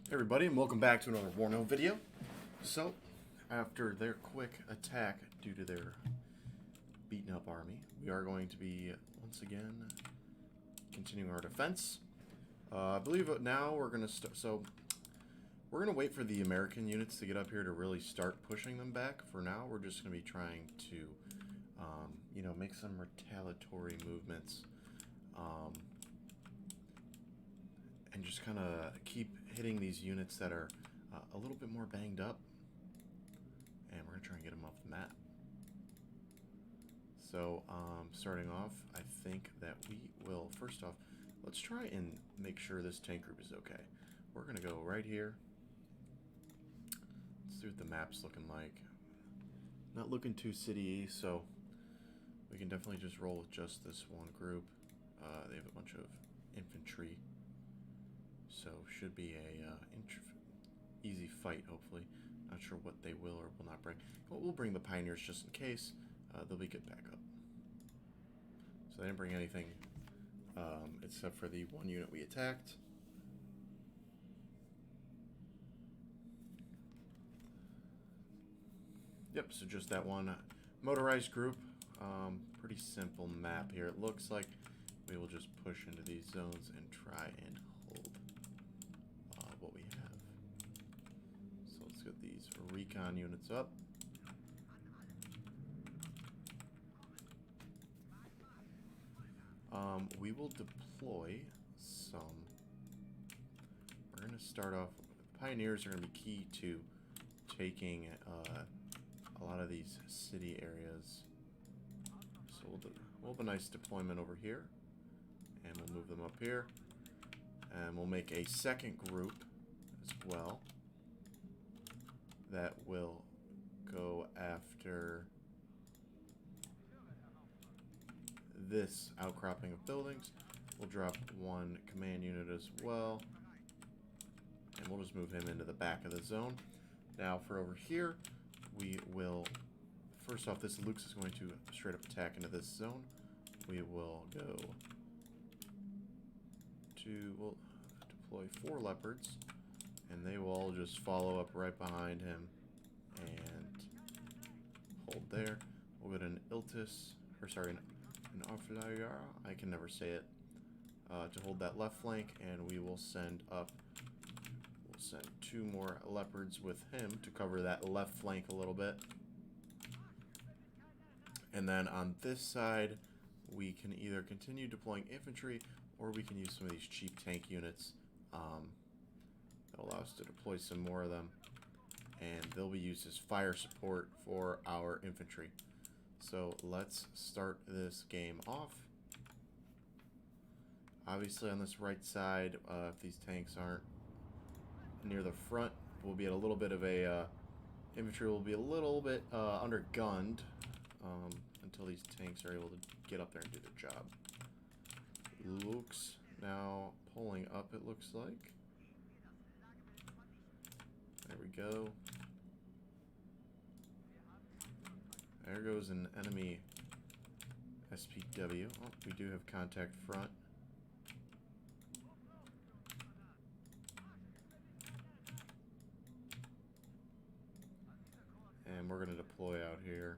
Hey everybody, and welcome back to another WARNO video. So, after their quick attack due to their beaten up army, we are going to be, once again, continuing our defense. I believe now we're going to start, so we're going to wait for the American units to get up here to really start pushing them back. For now, we're just going to be trying to, make some retaliatory movements. And just kind of keep hitting these units that are a little bit more banged up. And we're going to try and get them off the map. So, starting off, I think that we will, first off, let's try and make sure this tank group is okay. We're going to go right here. Let's see what the map's looking like. Not looking too city-y, so we can definitely just roll with just this one group. They have a bunch of infantry. So should be a easy fight, hopefully. Not sure what they will or will not bring. But we'll bring the pioneers just in case. They'll be good backup. So they didn't bring anything except for the one unit we attacked. Yep, so just that one motorized group. Pretty simple map here. It looks like we will just push into these zones and try and hold what we have. So let's get these recon units up. We will deploy some. We're going to start off. Pioneers are going to be key to taking a lot of these city areas. So we'll have a nice deployment over here. And we'll move them up here. And we'll make a second group as well that will go after this outcropping of buildings. We'll drop one command unit as well. And we'll just move him into the back of the zone. Now for over here, we will, first off, this Luke's is going to straight up attack into this zone. We will go to, we'll deploy 4 leopards, and they will all just follow up right behind him and hold there. We'll get an Iltis, or sorry, an Arflayar, I can never say it, to hold that left flank, and we will send up, we'll send 2 more leopards with him to cover that left flank a little bit. And then on this side, we can either continue deploying infantry, or we can use some of these cheap tank units that allow us to deploy some more of them. And they'll be used as fire support for our infantry. So let's start this game off. Obviously on this right side, if these tanks aren't near the front, we'll be at a little bit of a... infantry will be a little bit undergunned until these tanks are able to get up there and do their job. Luke's now pulling up, it looks like. There we go. There goes an enemy SPW. Oh, we do have contact front. And we're going to deploy out here.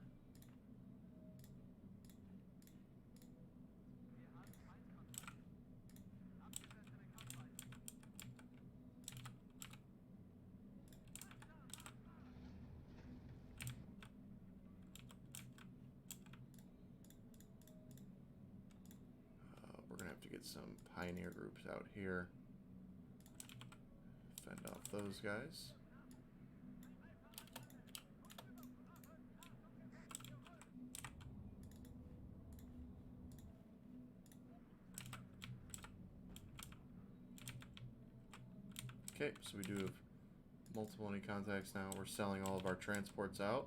We're going to have to get some pioneer groups out here. Fend off those guys. Okay, so we do have multiple enemy contacts now. We're selling all of our transports out.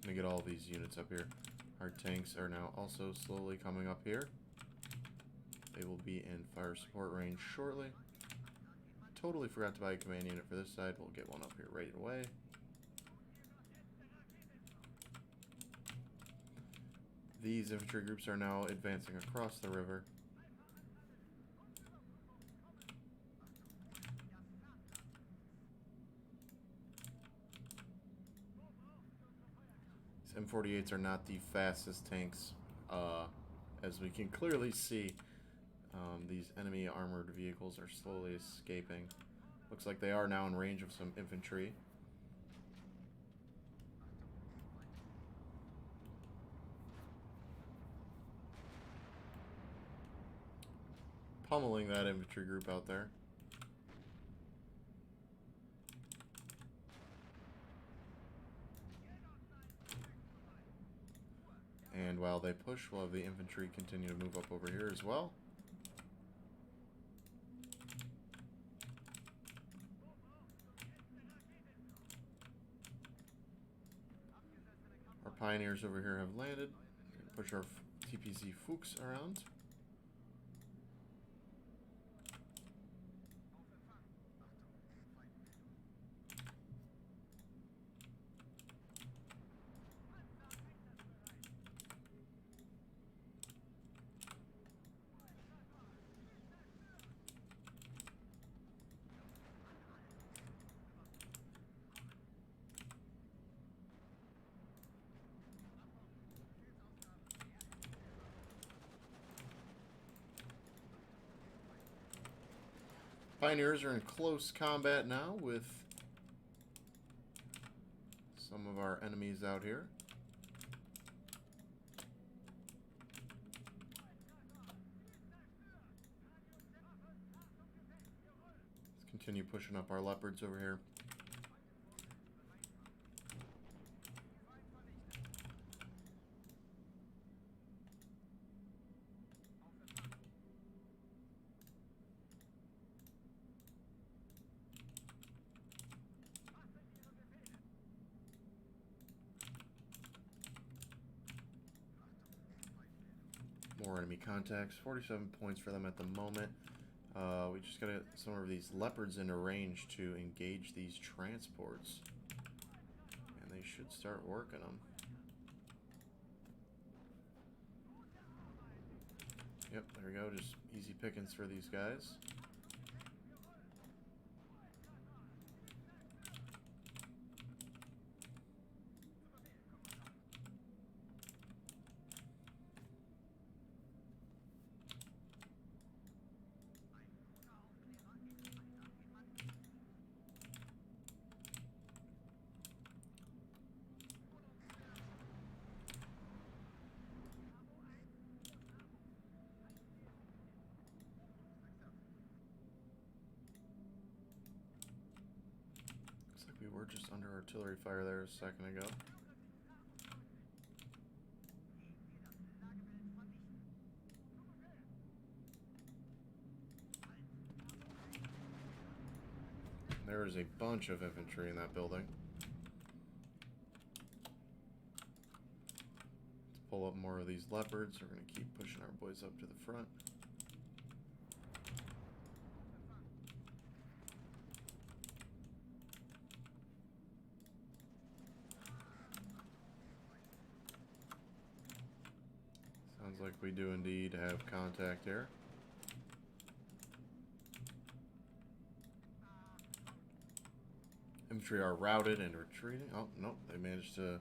Let me get all these units up here. Our tanks are now also slowly coming up here. They will be in fire support range shortly. Totally forgot to buy a command unit for this side. We'll get one up here right away. These infantry groups are now advancing across the river. These M48s are not the fastest tanks, as we can clearly see. These enemy armored vehicles are slowly escaping. Looks like they are now in range of some infantry. Pummeling that infantry group out there. And while they push, we'll have the infantry continue to move up over here as well. Our pioneers over here have landed. Push our TPZ Fuchs around. Pioneers are in close combat now with some of our enemies out here. Let's continue pushing up our leopards over here. More enemy contacts. 47 points for them at the moment. We just gotta get some of these leopards into range to engage these transports. And they should start working them. Yep, there we go. Just easy pickings for these guys. We were just under artillery fire there a second ago. There is a bunch of infantry in that building. Let's pull up more of these leopards. We're going to keep pushing our boys up to the front. Sounds like we do indeed have contact here. Infantry are routed and retreating. Oh, nope, they managed to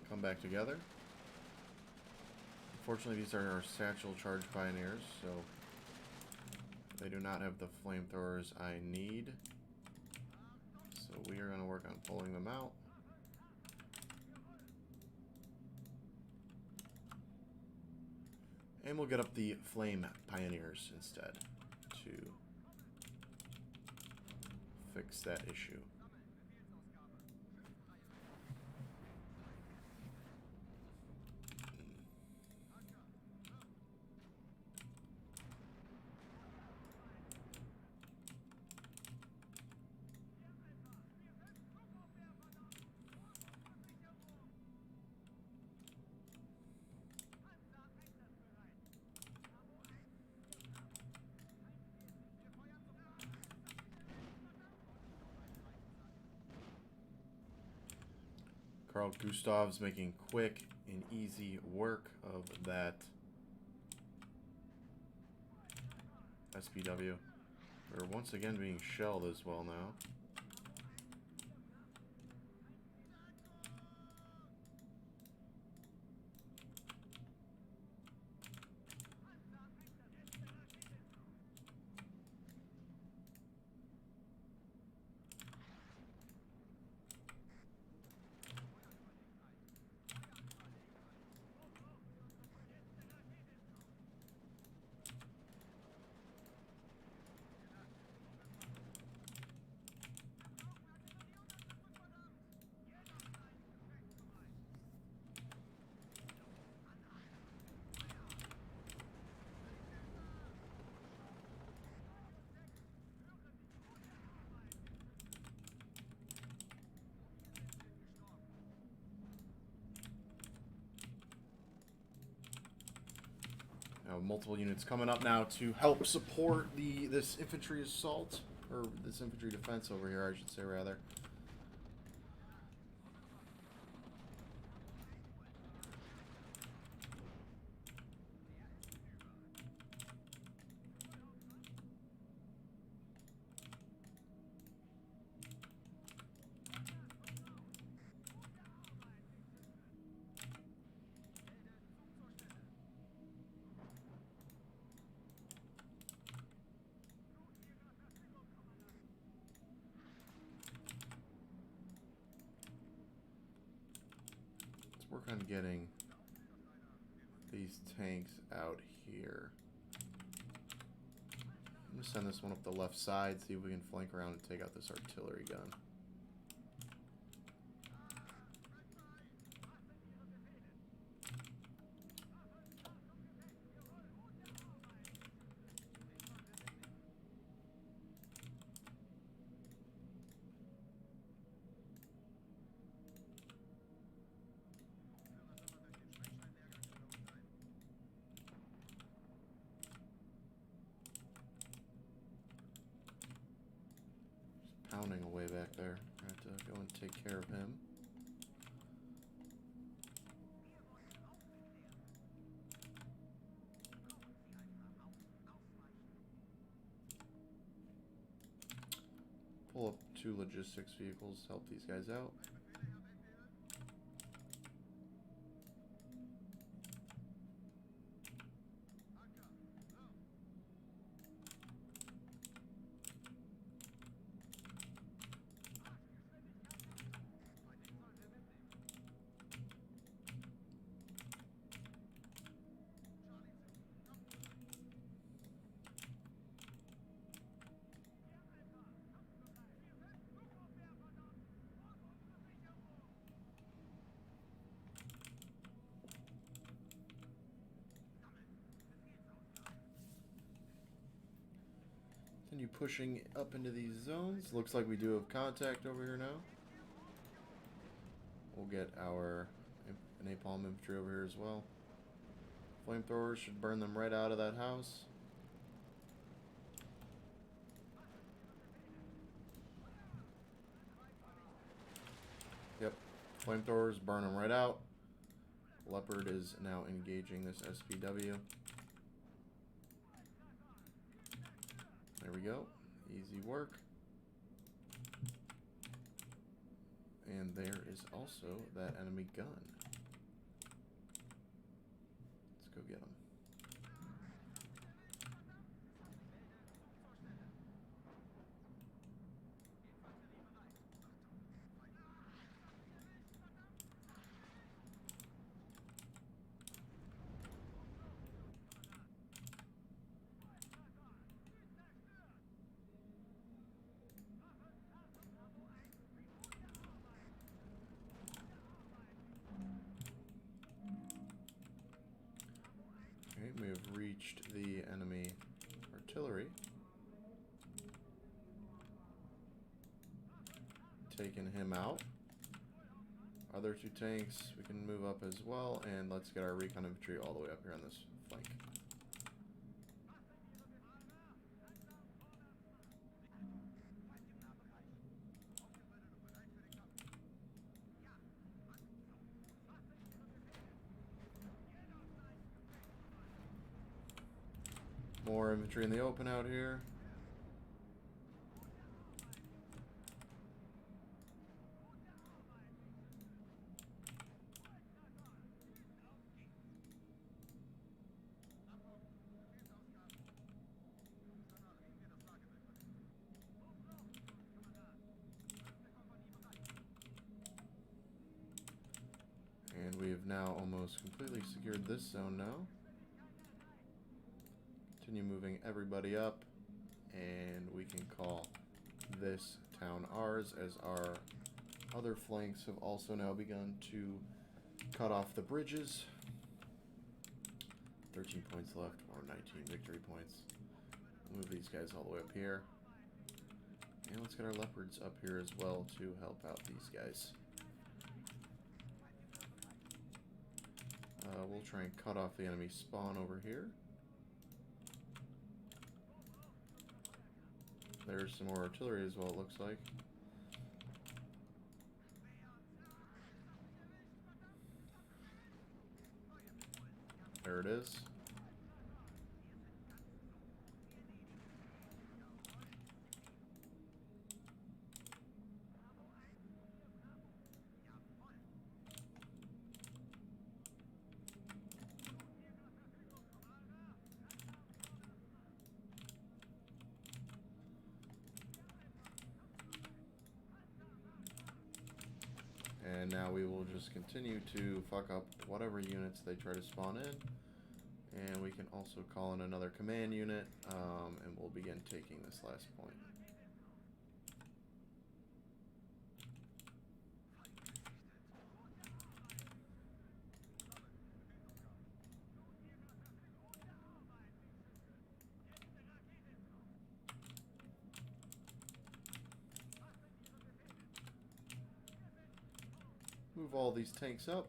come back together. Unfortunately, these are our satchel charge pioneers, so they do not have the flamethrowers I need. So we are going to work on pulling them out. And we'll get up the flame pioneers instead to fix that issue. Carl Gustav's making quick and easy work of that SPW. We're once again being shelled as well now. Multiple units coming up now to help support this infantry assault, or this infantry defense over here, I should say, rather. Work on getting these tanks out here. I'm gonna send this one up the left side, see if we can flank around and take out this artillery gun. Pounding away back there. I have to go and take care of him. Pull up 2 logistics vehicles, help these guys out. Continue pushing up into these zones. Looks like we do have contact over here now. We'll get our napalm infantry over here as well. Flamethrowers should burn them right out of that house. Yep, flamethrowers burn them right out. Leopard is now engaging this SPW. There we go. Easy work. And there is also that enemy gun. Let's go get him. We have reached the enemy artillery. Taking him out. Other 2 tanks we can move up as well, and let's get our recon infantry all the way up here on this flank. More infantry in the open out here. And we've now almost completely secured this zone now. Continue moving everybody up, and we can call this town ours, as our other flanks have also now begun to cut off the bridges. 13 points left, or 19 victory points. Move these guys all the way up here. And let's get our leopards up here as well to help out these guys. We'll try and cut off the enemy spawn over here. There's some more artillery as well, it looks like. There it is. And now we will just continue to fuck up whatever units they try to spawn in. And we can also call in another command unit, and we'll begin taking this last point. Move all these tanks up.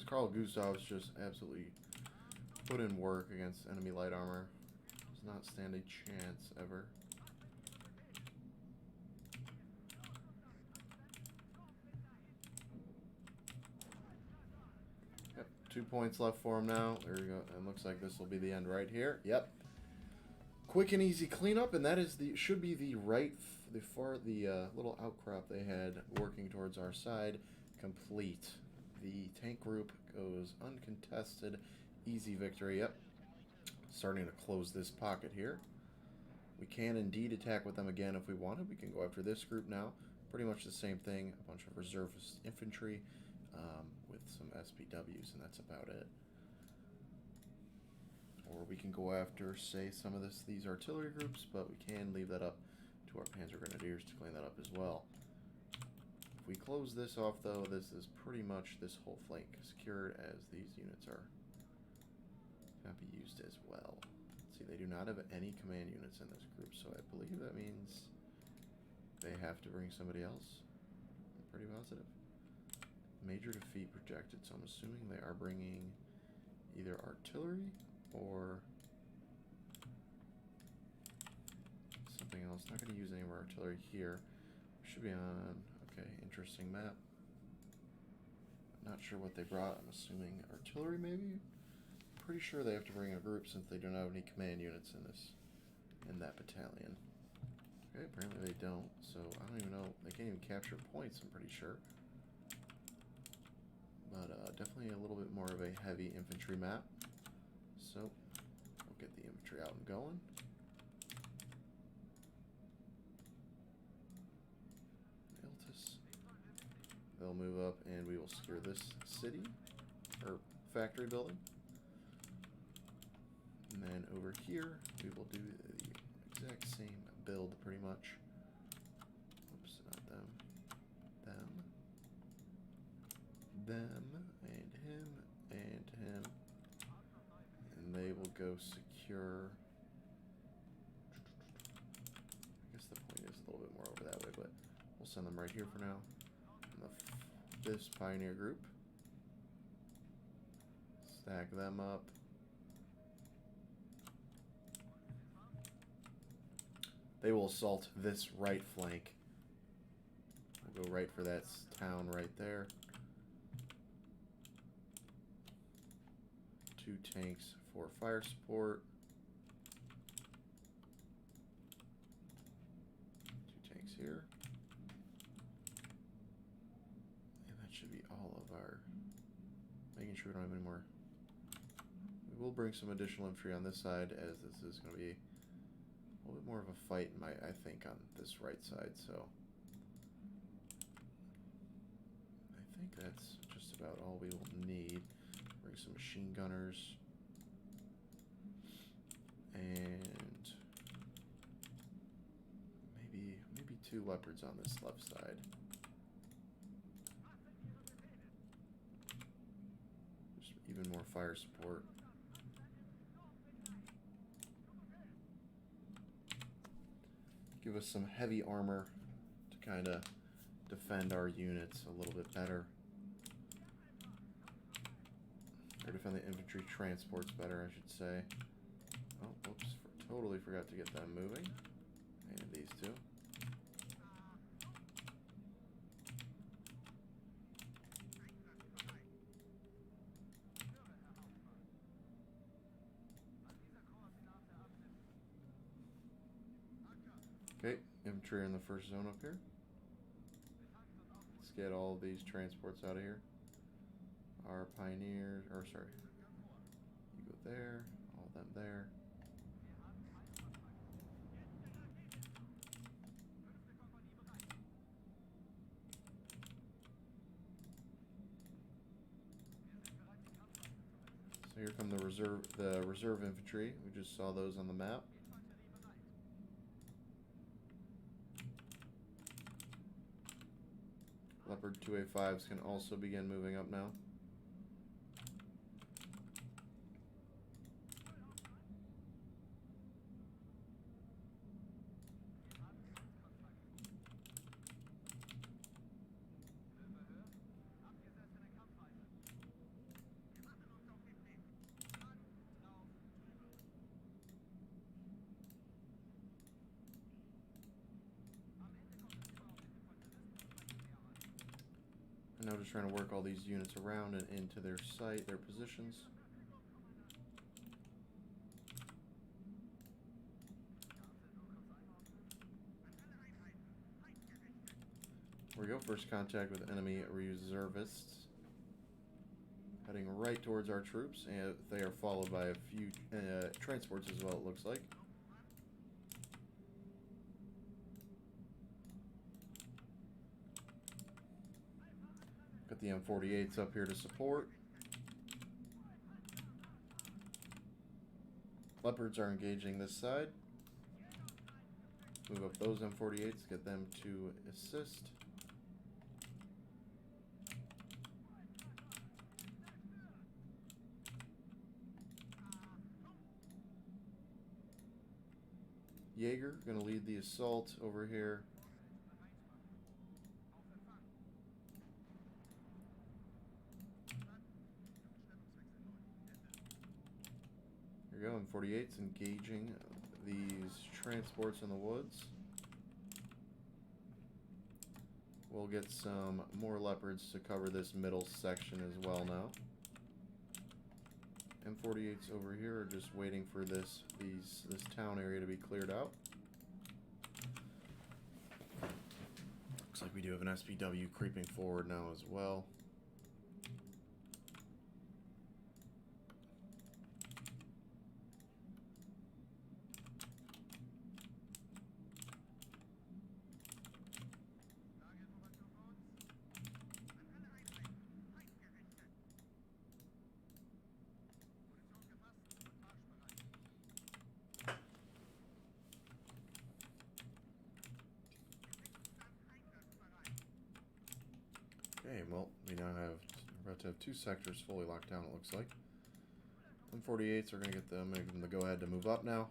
Carl Gustav's just absolutely put in work against enemy light armor. Does not stand a chance ever. Yep, 2 points left for him now. There we go. And looks like this will be the end right here. Yep. Quick and easy cleanup, and that is should be the little outcrop they had working towards our side complete. The tank group goes uncontested, easy victory. Yep. Starting to close this pocket here. We can indeed attack with them again if we wanted. We can go after this group now. Pretty much the same thing. A bunch of reservist infantry with some SPWs, and that's about it. Or we can go after, say, some of these artillery groups, but we can leave that up to our Panzer Grenadiers to clean that up as well. If we close this off, though, this is pretty much this whole flank secured, as these units are not be used as well. Let's see, they do not have any command units in this group, so I believe that means they have to bring somebody else. I'm pretty positive. Major defeat projected, so I'm assuming they are bringing either artillery or something else. Not going to use any more artillery here. Should be on, okay, interesting map. Not sure what they brought. I'm assuming artillery maybe? Pretty sure they have to bring a group since they don't have any command units in that battalion. Okay, apparently they don't, so I don't even know. They can't even capture points, I'm pretty sure. But definitely a little bit more of a heavy infantry map. So we'll get the infantry out and going. They'll move up and we will secure this city or factory building. And then over here we will do the exact same build pretty much. Oops, not them. Them, and him, and him. And they will go secure. I guess the point is a little bit more over that way, but we'll send them right here for now. And the this pioneer group. Stack them up. They will assault this right flank. I'll go right for that town right there. 2 tanks for fire support. 2 tanks here. And that should be all of our... Making sure we don't have any more. We will bring some additional infantry on this side, as this is going to be a little bit more of a fight, I think, on this right side. So I think that's just about all we will need. Bring some machine gunners and maybe 2 leopards on this left side. Just even more fire support. Give us some heavy armor to kind of defend our units a little bit better. Or defend the infantry transports better, I should say. Oh, whoops. Totally forgot to get them moving. And these 2. Okay, infantry in the first zone up here. Let's get all of these transports out of here. Our pioneers, or sorry, you go there, all of them there. So here come the reserve infantry. We just saw those on the map. Leopard 2A5s can also begin moving up now. Now just trying to work all these units around and into their site, their positions. Here we go, first contact with enemy reservists. Heading right towards our troops, and they are followed by a few transports as well, it looks like. Got the M48s up here to support. Leopards are engaging this side. Move up those M48s, get them to assist. Jaeger gonna lead the assault over here. Here we go, M48's engaging these transports in the woods. We'll get some more leopards to cover this middle section as well now. M48's over here are just waiting for this town area to be cleared out. Looks like we do have an SPW creeping forward now as well. Okay, well, we now have, we're about to have 2 sectors fully locked down, it looks like. M48s are going to give them the go-ahead to move up now,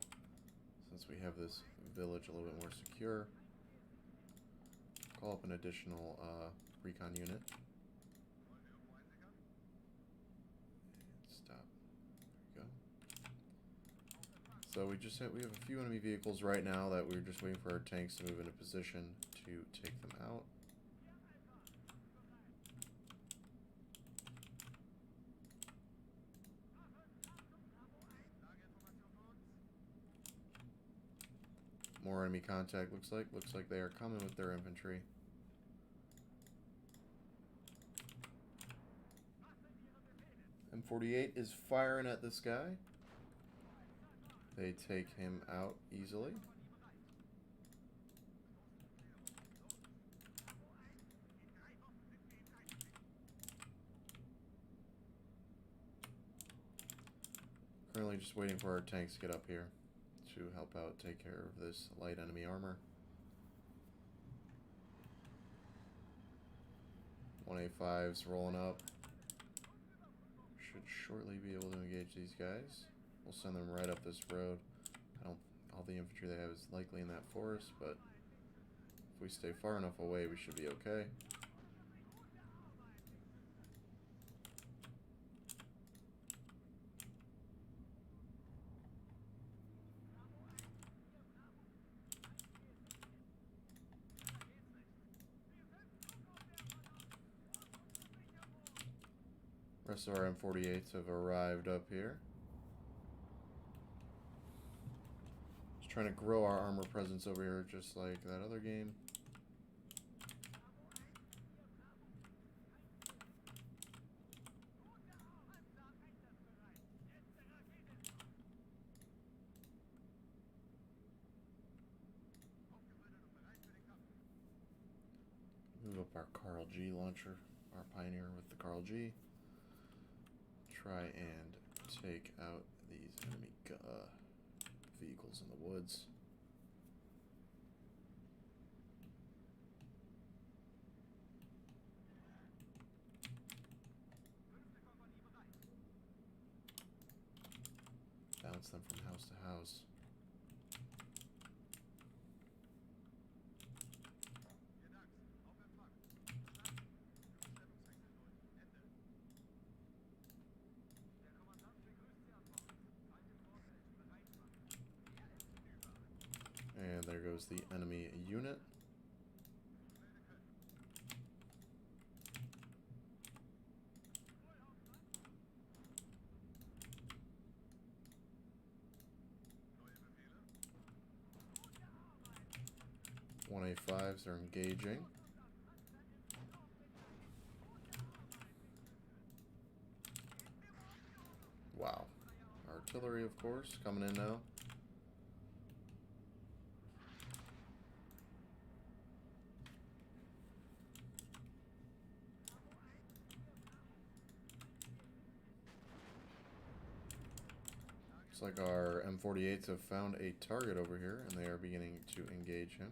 since we have this village a little bit more secure. Call up an additional recon unit. So we have a few enemy vehicles right now that we're just waiting for our tanks to move into position to take them out. More enemy contact, looks like. Looks like they are coming with their infantry. M48 is firing at this guy. They take him out easily. Currently just waiting for our tanks to get up here to help out take care of this light enemy armor. 1A5's rolling up. Should shortly be able to engage these guys. We'll send them right up this road. All the infantry they have is likely in that forest, but if we stay far enough away, we should be okay. Rest of our M48s have arrived up here. Just trying to grow our armor presence over here, just like that other game. Move up our Carl G launcher, our Pioneer with the Carl G. Try and take out these enemy vehicles in the woods. Bounce them from house to house. And there goes the enemy unit. One A5s are engaging. Wow. Artillery, of course, coming in now. Looks like our M48s have found a target over here, and they are beginning to engage him.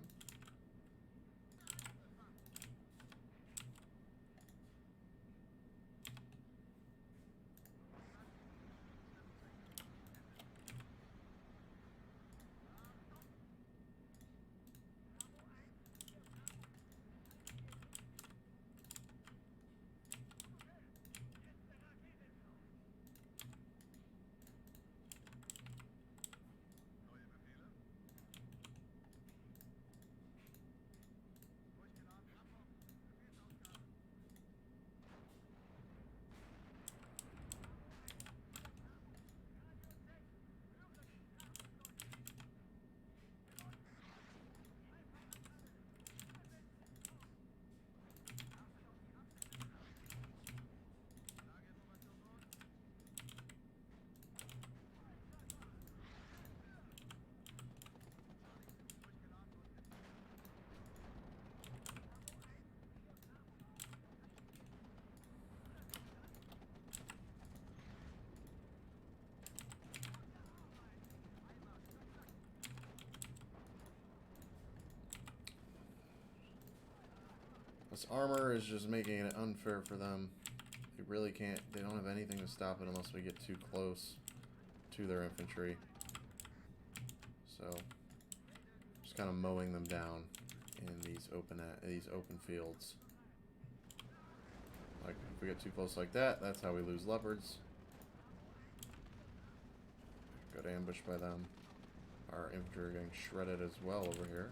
This armor is just making it unfair for them. They really can't, they don't have anything to stop it unless we get too close to their infantry. So, just kind of mowing them down in these open fields. Like, if we get too close like that, that's how we lose leopards. Got ambushed by them. our infantry are getting shredded as well over here.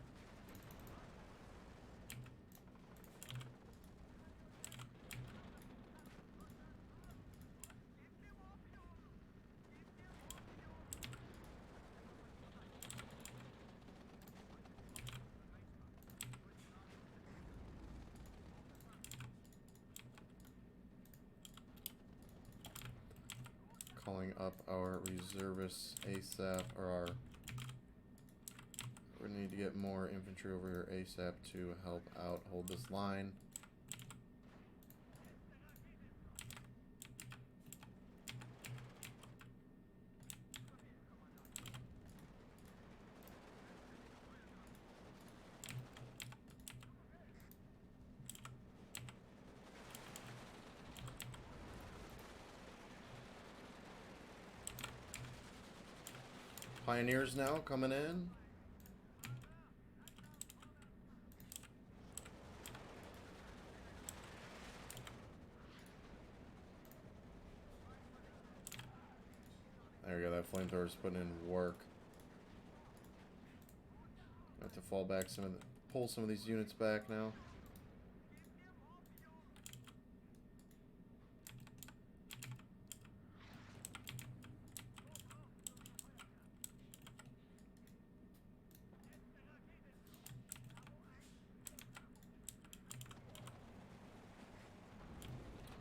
Calling up our reservists ASAP, or our... We need to get more infantry over here ASAP to help out hold this line. Pioneers now coming in. There we go, that flamethrower's putting in work. Have to fall back some of the, pull some of these units back now.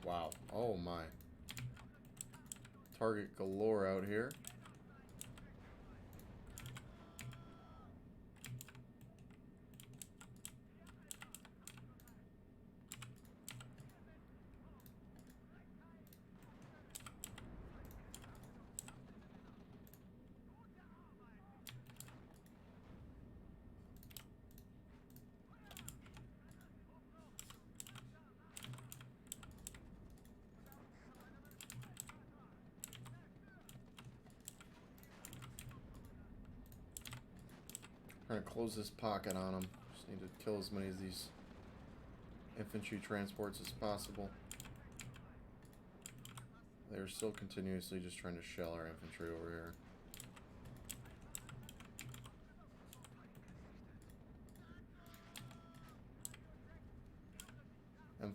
Wow. Oh my. Target galore out here. Trying to close this pocket on them. Just need to kill as many of these infantry transports as possible. They're still continuously just trying to shell our infantry over here.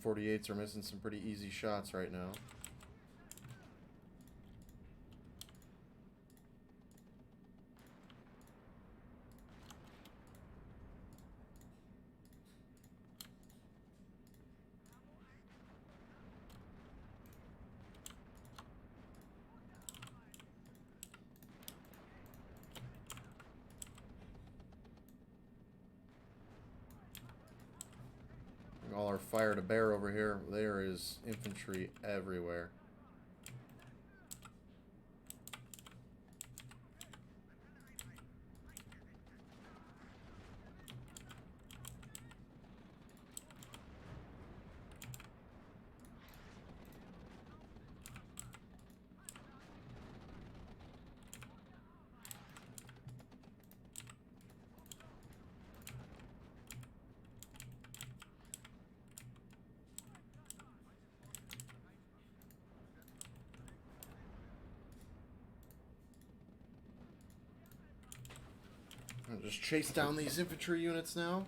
M48s are missing some pretty easy shots right now. All our fire to bear over here. There is infantry everywhere. I'll just chase down these infantry units now.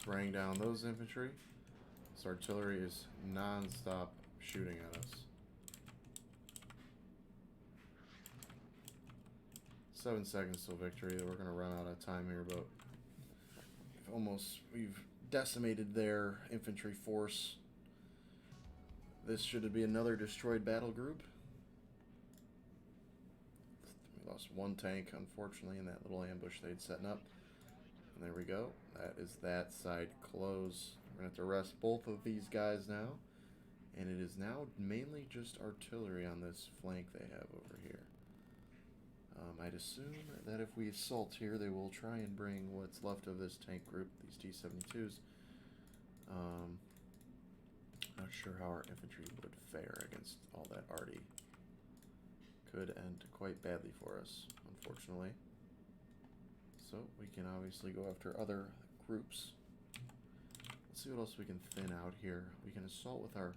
spraying down those infantry. This artillery is non-stop shooting at us. 7 seconds till victory. We're going to run out of time here, but we've decimated their infantry force. This should be another destroyed battle group. We lost 1 tank, unfortunately, in that little ambush they'd setting up. And there we go. That is that side close. We're going to have to rest both of these guys now. And it is now mainly just artillery on this flank they have over here. I'd assume that if we assault here, they will try and bring what's left of this tank group, these T-72s. Not sure how our infantry would fare against all that arty. Could end quite badly for us, unfortunately. So we can obviously go after other groups. Let's see what else we can thin out here. We can assault with our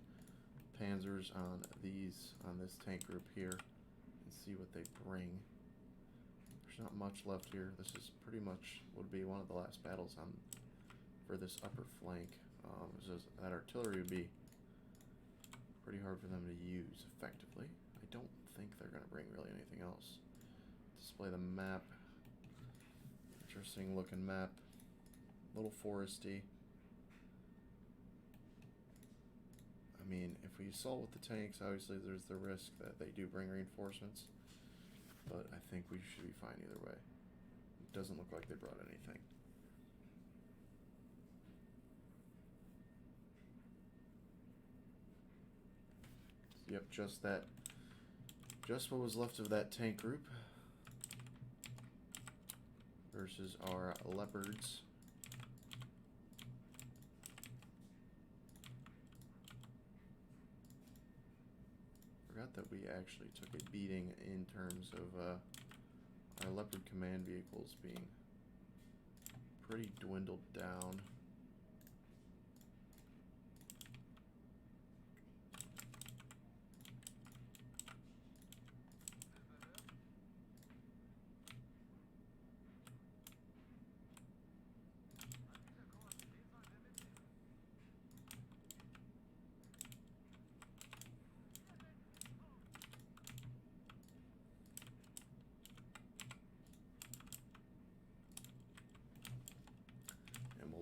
panzers on this tank group here and see what they bring. There's not much left here. This is pretty much would be one of the last battles for this upper flank. That artillery would be pretty hard for them to use effectively. I don't think they're going to bring really anything else. Display the map. Interesting looking map. A little foresty. I mean, if we assault with the tanks, obviously there's the risk that they do bring reinforcements. But I think we should be fine either way. It doesn't look like they brought anything. Yep, just what was left of that tank group versus our leopards. Forgot that we actually took a beating in terms of our leopard command vehicles being pretty dwindled down.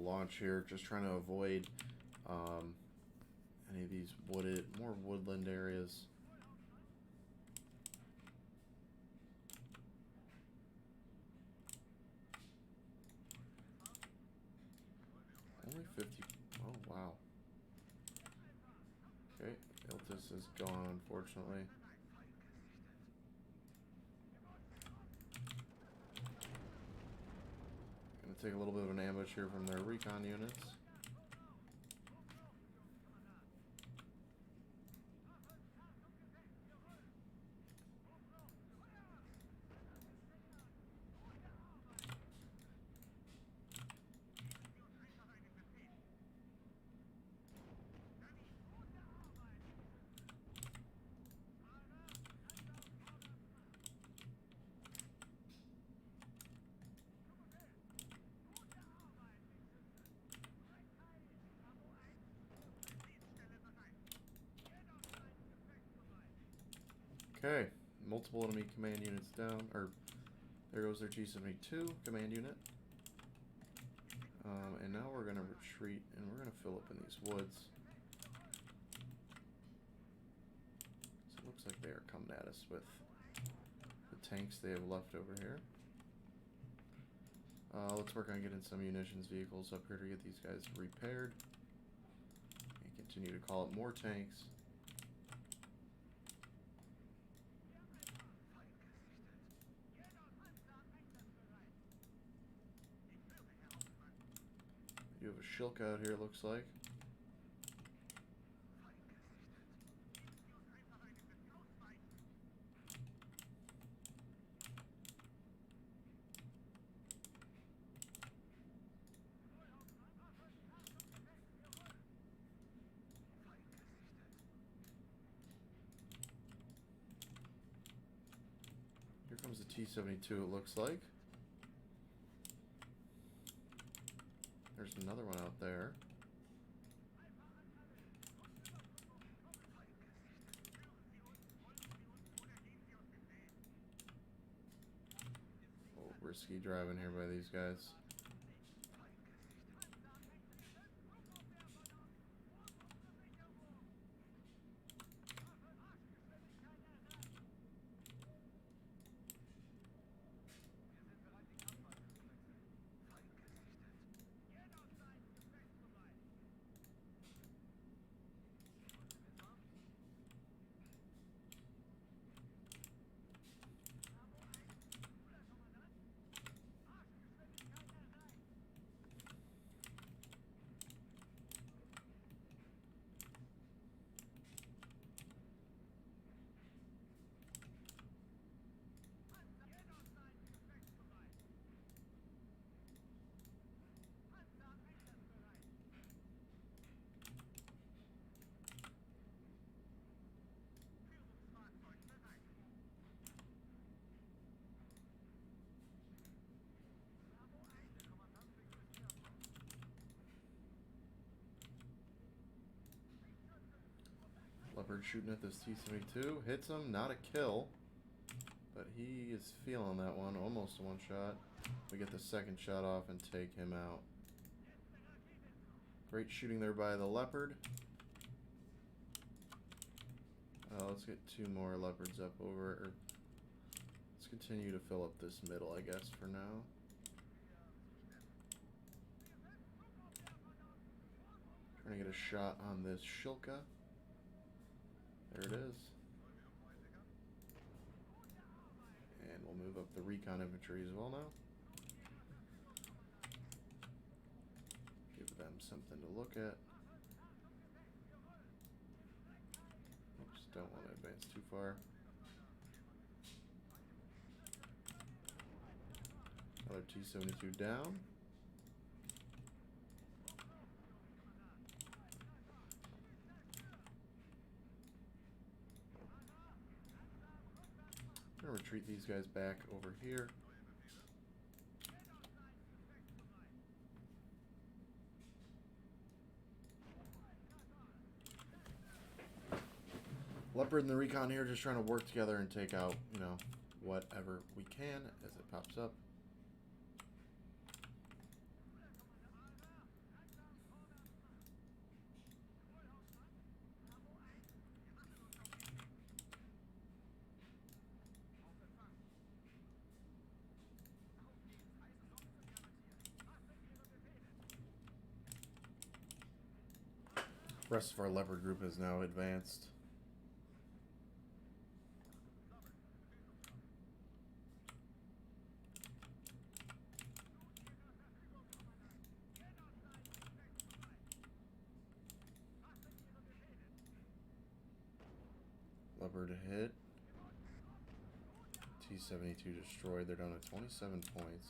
Launch here, just trying to avoid any of these more woodland areas. Only 50. Oh wow. Okay, Iltis is gone, unfortunately. Take a little bit of an ambush here from their recon units. Okay, multiple enemy command units down, or there goes their T-72 command unit. And now we're going to retreat, and we're going to fill up in these woods. So it looks like they are coming at us with the tanks they have left over here. Let's work on getting some munitions vehicles up here to get these guys repaired. And continue to call up more tanks. You have a shilk out here, it looks like. Here comes the T-72, it looks like. There's another one out there. Oh, risky driving here by these guys. Leopard shooting at this T-72. Hits him, not a kill. But he is feeling that one. Almost a one shot. We get the second shot off and take him out. Great shooting there by the Leopard. Let's get 2 more Leopards up over. Let's continue to fill up this middle, I guess, for now. Trying to get a shot on this Shilka. There it is. And we'll move up the recon infantry as well now. Give them something to look at. Oops, don't want to advance too far. Another T-72 down. I'm gonna retreat these guys back over here. Leopard and the recon here just trying to work together and take out, you know, whatever we can as it pops up. The rest of our Leopard group is now advanced. Leopard hit. T-72 destroyed. They're down to 27 points.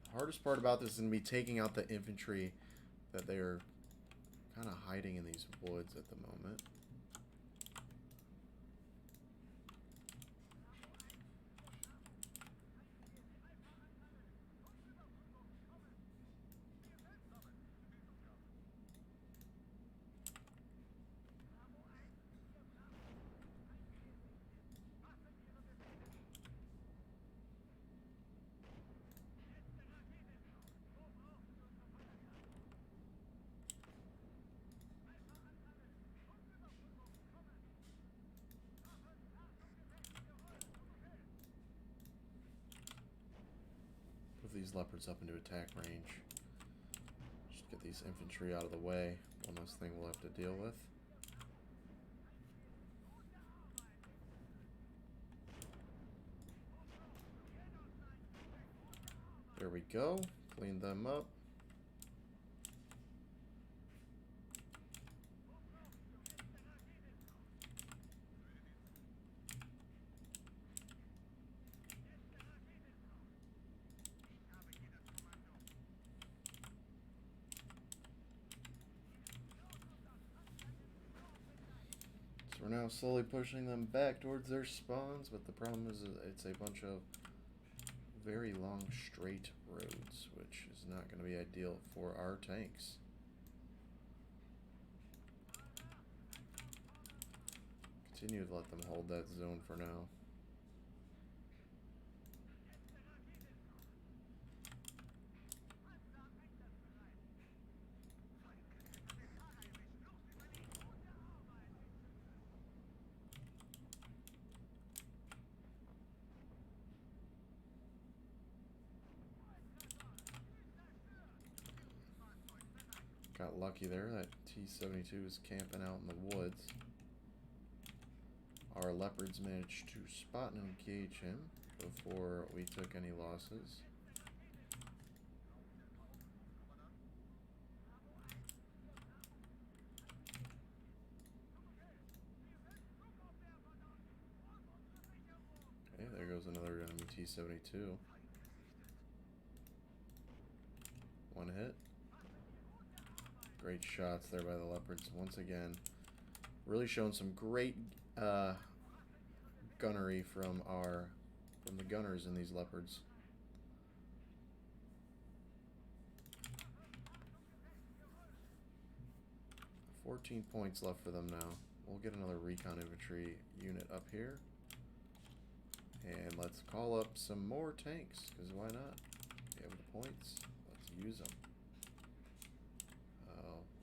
The hardest part about this is going to be taking out the infantry that they are kind of hiding in these woods at the moment. These Leopards up into attack range. Just get these infantry out of the way. One less thing we'll have to deal with. There we go. Clean them up. We're now slowly pushing them back towards their spawns, but the problem is it's a bunch of very long straight roads, which is not going to be ideal for our tanks. Continue to let them hold that zone for now. Got lucky there. That T-72 is camping out in the woods. Our Leopards managed to spot and engage him before we took any losses. Okay, there goes another enemy T-72. One hit. Great shots there by the Leopards once again. Really showing some great gunnery from the gunners in these Leopards. 14 points left for them now. We'll get another recon infantry unit up here. And let's call up some more tanks, because why not? We have the points. Let's use them.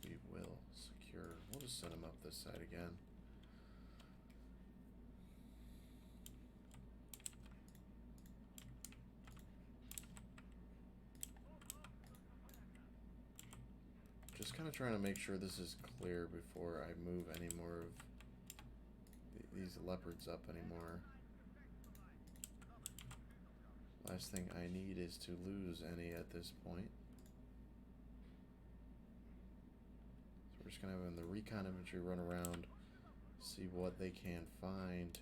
We will secure. We'll just send them up this side again. Just kind of trying to make sure this is clear before I move any more of these Leopards up anymore. Last thing I need is to lose any at this point. So we're just going to have the recon infantry run around, see what they can find.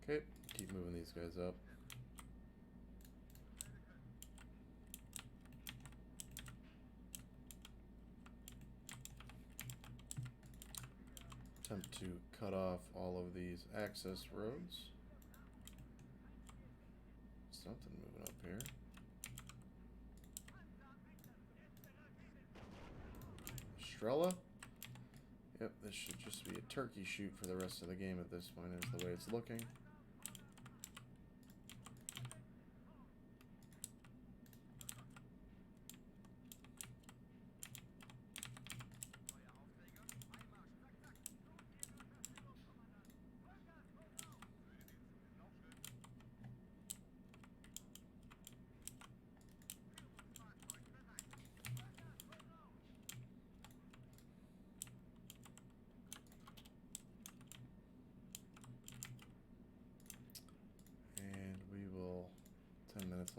Okay, keep moving these guys up. Attempt to cut off all of these access roads. Something moving up here. Estrella? Yep, this should just be a turkey shoot for the rest of the game at this point, is the way it's looking.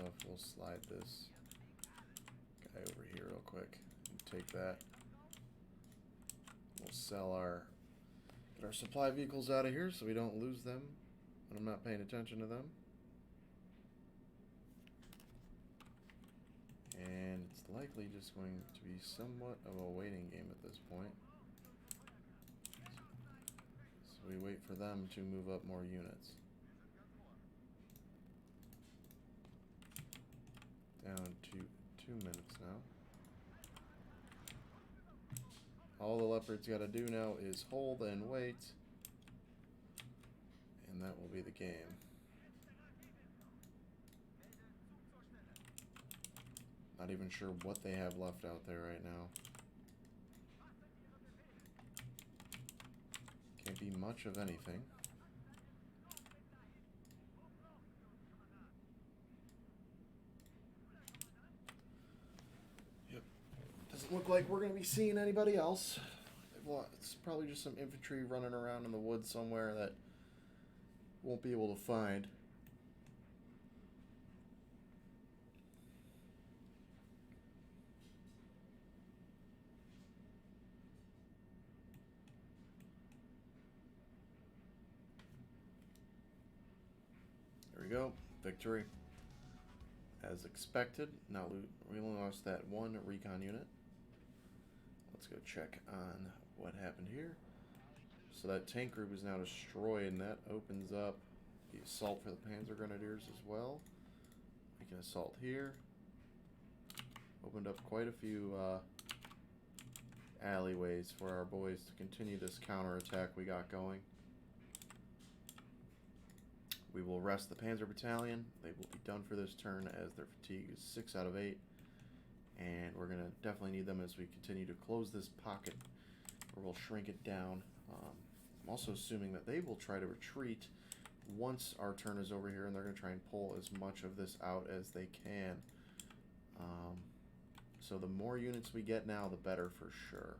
Left, we'll slide this guy over here real quick and take that. We'll sell get our supply vehicles out of here so we don't lose them when I'm not paying attention to them. And it's likely just going to be somewhat of a waiting game at this point. So we wait for them to move up more units. Down to 2 minutes now. All the Leopards got to do now is hold and wait, and that will be the game. Not even sure what they have left out there right now. Can't be much of anything. Yep, look like we're going to be seeing anybody else. Well, it's probably just some infantry running around in the woods somewhere that won't be able to find. There we go. Victory. As expected. Now we only lost that one recon unit. Let's go check on what happened here. So that tank group is now destroyed, and that opens up the assault for the Panzer Grenadiers as well. We can assault here. Opened up quite a few alleyways for our boys to continue this counterattack we got going. We will rest the Panzer Battalion. They will be done for this turn as their fatigue is 6 out of 8. And we're going to definitely need them as we continue to close this pocket, or we'll shrink it down. I'm also assuming that they will try to retreat once our turn is over here, and they're going to try and pull as much of this out as they can. So the more units we get now, the better for sure.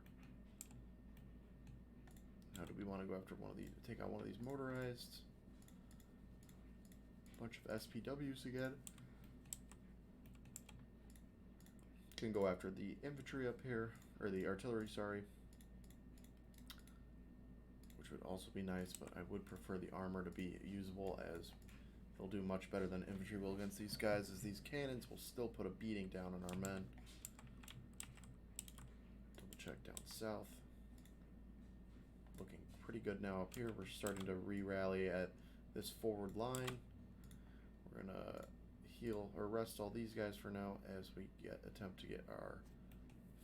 Now, do we want to go after one of these? Take out one of these motorized? Bunch of SPWs again. Can go after the infantry up here, or the artillery, sorry, which would also be nice, but I would prefer the armor to be usable, as they'll do much better than infantry will against these guys, as these cannons will still put a beating down on our men. Double check down south. Looking pretty good now up here. We're starting to re-rally at this forward line. We're gonna heal or rest all these guys for now as we attempt to get our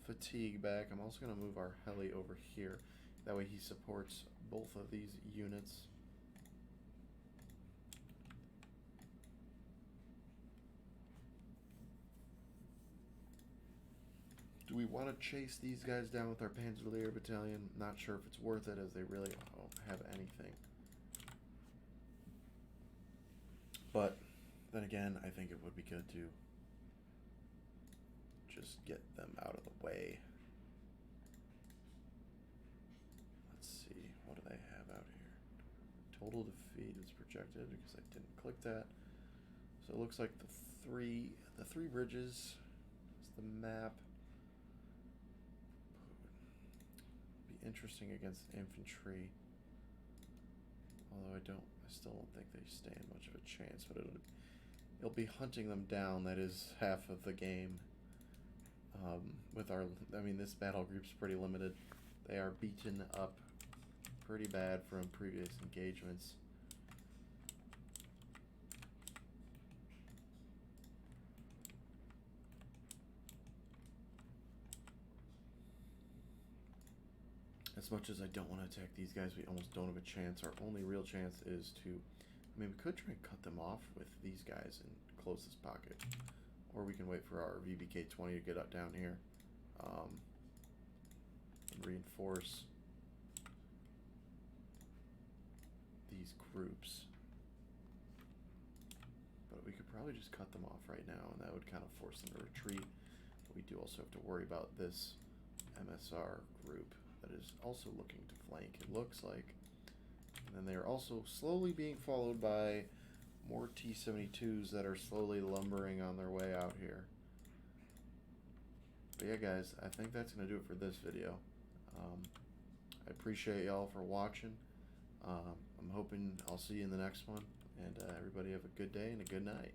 fatigue back. I'm also going to move our heli over here. That way he supports both of these units. Do we want to chase these guys down with our Panzer Battalion? Not sure if it's worth it, as they really don't have anything. But then again, I think it would be good to just get them out of the way. Let's see, what do they have out here? Total defeat is projected because I didn't click that. So it looks like the three bridges is the map. Be interesting against infantry. Although I still don't think they stand much of a chance, but it'll be hunting them down. That is half of the game. This battle group's pretty limited. They are beaten up pretty bad from previous engagements. As much as I don't want to attack these guys, we almost don't have a chance. Our only real chance is to... we could try and cut them off with these guys and close this pocket. Or we can wait for our VBK-20 to get up down here. And reinforce these groups. But we could probably just cut them off right now, and that would kind of force them to retreat. But we do also have to worry about this MSR group that is also looking to flank, it looks like. And then they are also slowly being followed by more T-72s that are slowly lumbering on their way out here. But yeah, guys, I think that's going to do it for this video. I appreciate y'all for watching. I'm hoping I'll see you in the next one. And everybody have a good day and a good night.